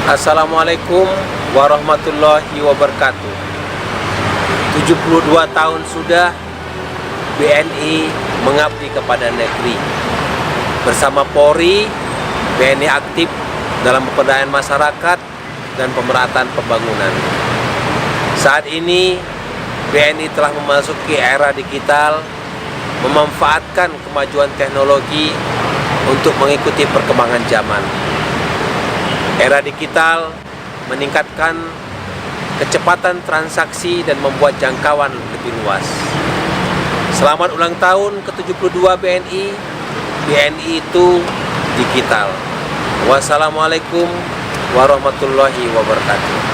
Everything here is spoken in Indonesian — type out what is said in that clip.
Assalamualaikum warahmatullahi wabarakatuh. 72 tahun sudah BNI mengabdi kepada negeri. Bersama Polri, BNI aktif dalam pemberdayaan masyarakat dan pemerataan pembangunan. Saat ini BNI telah memasuki era digital, memanfaatkan kemajuan teknologi untuk mengikuti perkembangan zaman. Era digital meningkatkan kecepatan transaksi dan membuat jangkauan lebih luas. Selamat ulang tahun ke-72 BNI. BNI itu digital. Wassalamualaikum warahmatullahi wabarakatuh.